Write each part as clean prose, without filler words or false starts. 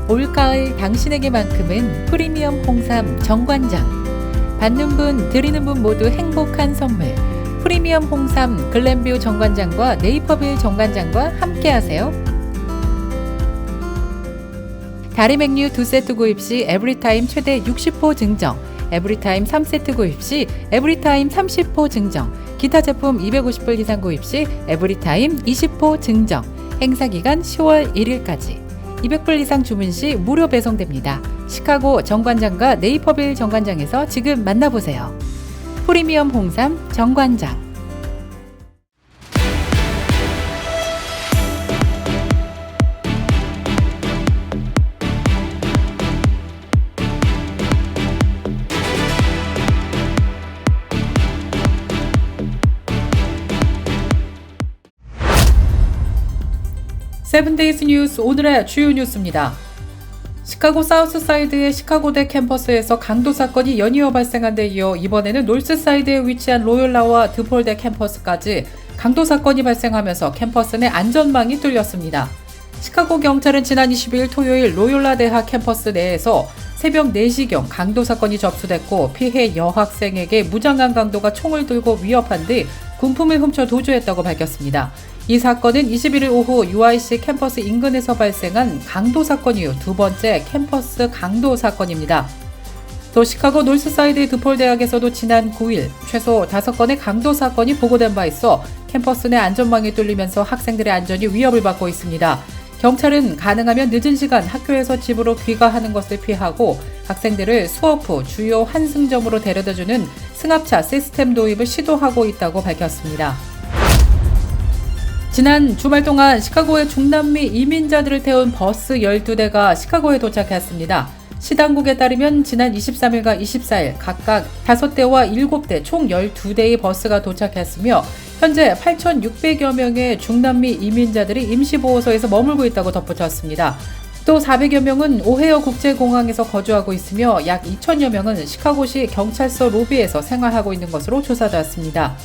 올가을 당신에게만큼은 프리미엄 홍삼 정관장. 받는 분, 드리는 분 모두 행복한 선물. 프리미엄 홍삼 글램뷰 정관장과 네이퍼빌 정관장과 함께하세요. 다리 맥류 2세트 구입 시 에브리타임 최대 60호 증정, 에브리타임 3세트 구입 시 에브리타임 30호 증정, 기타 제품 250불 이상 구입 시 에브리타임 20호 증정. 행사 기간 10월 1일까지. 200불 이상 주문 시 무료 배송됩니다. 시카고 정관장과 네이퍼빌 정관장에서 지금 만나보세요. 프리미엄 홍삼 정관장. 세븐데이즈 뉴스 오늘의 주요 뉴스입니다. 시카고 사우스사이드의 시카고대 캠퍼스에서 강도 사건이 연이어 발생한 데 이어 이번에는 노스사이드에 위치한 로욜라와 드폴대 캠퍼스까지 강도 사건이 발생하면서 캠퍼스 내 안전망이 뚫렸습니다. 시카고 경찰은 지난 22일 토요일 로욜라 대학 캠퍼스 내에서 새벽 4시경 강도 사건이 접수됐고 피해 여학생에게 무장한 강도가 총을 들고 위협한 뒤 군품을 훔쳐 도주했다고 밝혔습니다. 이 사건은 21일 오후 UIC 캠퍼스 인근에서 발생한 강도 사건 이후 두 번째 캠퍼스 강도 사건입니다. 또 시카고 노스사이드 드폴 대학에서도 지난 9일 최소 5건의 강도 사건이 보고된 바 있어 캠퍼스 내 안전망이 뚫리면서 학생들의 안전이 위협을 받고 있습니다. 경찰은 가능하면 늦은 시간 학교에서 집으로 귀가하는 것을 피하고 학생들을 수업 후 주요 환승점으로 데려다주는 승합차 시스템 도입을 시도하고 있다고 밝혔습니다. 지난 주말 동안 시카고의 중남미 이민자들을 태운 버스 12대가 시카고에 도착했습니다. 시 당국에 따르면 지난 23일과 24일 각각 5대와 7대 총 12대의 버스가 도착했으며 현재 8,600여 명의 중남미 이민자들이 임시보호소에서 머물고 있다고 덧붙였습니다. 또 400여 명은 오헤어 국제공항에서 거주하고 있으며 약 2,000여 명은 시카고시 경찰서 로비에서 생활하고 있는 것으로 조사되었습니다.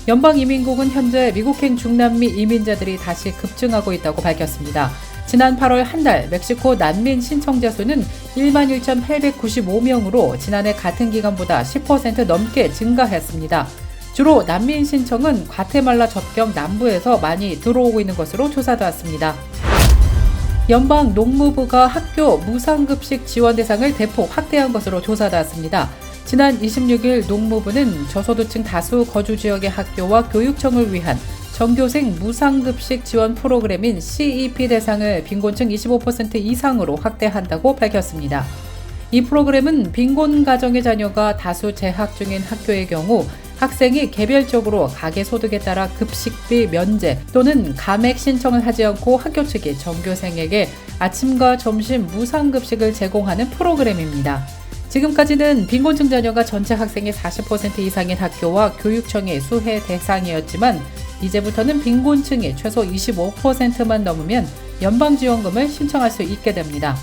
연방이민국은 현재 미국행 중남미 이민자들이 다시 급증하고 있다고 밝혔습니다. 지난 8월 한 달 멕시코 난민 신청자 수는 11,895명으로 지난해 같은 기간보다 10% 넘게 증가했습니다. 주로 난민 신청은 과테말라 접경 남부에서 많이 들어오고 있는 것으로 조사되었습니다. 연방 농무부가 학교 무상급식 지원 대상을 대폭 확대한 것으로 조사되었습니다. 지난 26일 농무부는 저소득층 다수 거주 지역의 학교와 교육청을 위한 전교생 무상급식 지원 프로그램인 CEP 대상을 빈곤층 25% 이상으로 확대한다고 밝혔습니다. 이 프로그램은 빈곤 가정의 자녀가 다수 재학 중인 학교의 경우 학생이 개별적으로 가계 소득에 따라 급식비 면제 또는 감액 신청을 하지 않고 학교 측이 전교생에게 아침과 점심 무상급식을 제공하는 프로그램입니다. 지금까지는 빈곤층 자녀가 전체 학생의 40% 이상인 학교와 교육청의 수혜 대상이었지만 이제부터는 빈곤층이 최소 25%만 넘으면 연방지원금을 신청할 수 있게 됩니다.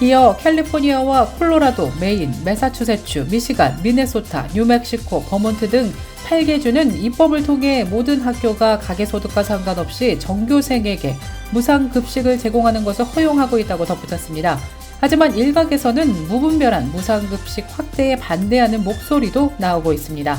이어 캘리포니아와 콜로라도, 메인, 매사추세츠, 미시간, 미네소타, 뉴멕시코, 버몬트 등 8개 주는 입법을 통해 모든 학교가 가계소득과 상관없이 전교생에게 무상급식을 제공하는 것을 허용하고 있다고 덧붙였습니다. 하지만 일각에서는 무분별한 무상급식 확대에 반대하는 목소리도 나오고 있습니다.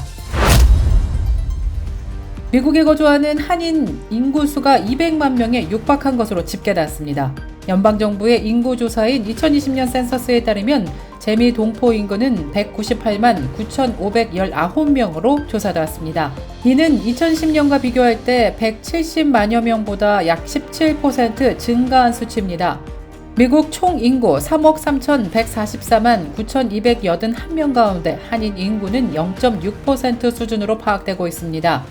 미국에 거주하는 한인 인구수가 200만 명에 육박한 것으로 집계됐습니다. 연방정부의 인구조사인 2020년 센서스에 따르면 재미 동포 인구는 198만 9,519명으로 조사되었습니다. 이는 2010년과 비교할 때 170만여 명보다 약 17% 증가한 수치입니다. 미국 총 인구 3억 3,144만 9,281명 가운데 한인 인구는 0.6% 수준으로 파악되고 있습니다.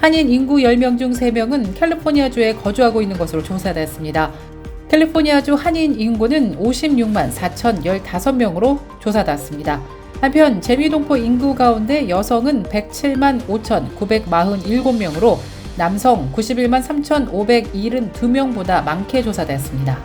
한인 인구 10명 중 3명은 캘리포니아주에 거주하고 있는 것으로 조사됐습니다. 캘리포니아주 한인 인구는 56만 4,015명으로 조사됐습니다. 한편 재미동포 인구 가운데 여성은 107만 5,947명으로 남성 91만 3,572명보다 많게 조사됐습니다.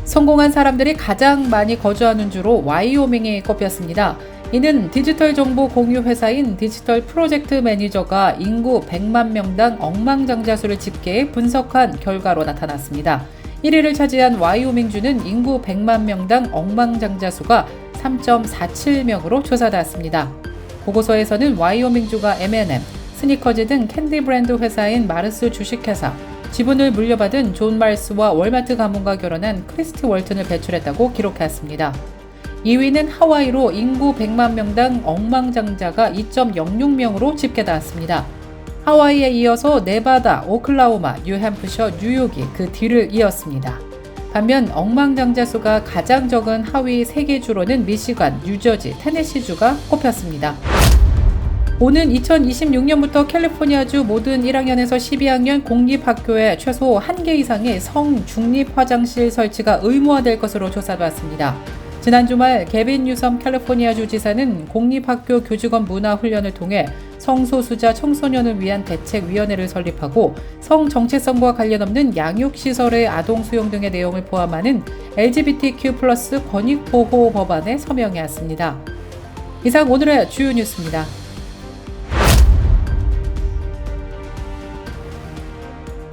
성공한 사람들이 가장 많이 거주하는 주로 와이오밍이 꼽혔습니다. 이는 디지털 정보 공유 회사인 디지털 프로젝트 매니저가 인구 100만 명당 억만장자 수를 집계해 분석한 결과로 나타났습니다. 1위를 차지한 와이오밍주는 인구 100만 명당 억만장자 수가 3.47명으로 조사됐습니다. 보고서에서는 와이오밍주가 M&M, 스니커즈 등 캔디 브랜드 회사인 마르스 주식회사, 지분을 물려받은 존 말스와 월마트 가문과 결혼한 크리스티 월튼을 배출했다고 기록했습니다. 2위는 하와이로 인구 100만 명당 억만장자가 2.06명으로 집계됐습니다. 하와이에 이어서 네바다, 오클라호마, 뉴햄프셔, 뉴욕이 그 뒤를 이었습니다. 반면 억만장자 수가 가장 적은 하위 3개 주로는 미시간, 뉴저지, 테네시주가 꼽혔습니다. 오는 2026년부터 캘리포니아주 모든 1학년에서 12학년 공립학교에 최소 1개 이상의 성중립 화장실 설치가 의무화될 것으로 조사받았습니다. 지난 주말 개빈 뉴섬 캘리포니아주 지사는 공립학교 교직원 문화훈련을 통해 성소수자 청소년을 위한 대책위원회를 설립하고 성정체성과 관련 없는 양육시설의 아동 수용 등의 내용을 포함하는 LGBTQ+ 권익보호 법안에 서명했습니다. 이상 오늘의 주요 뉴스입니다.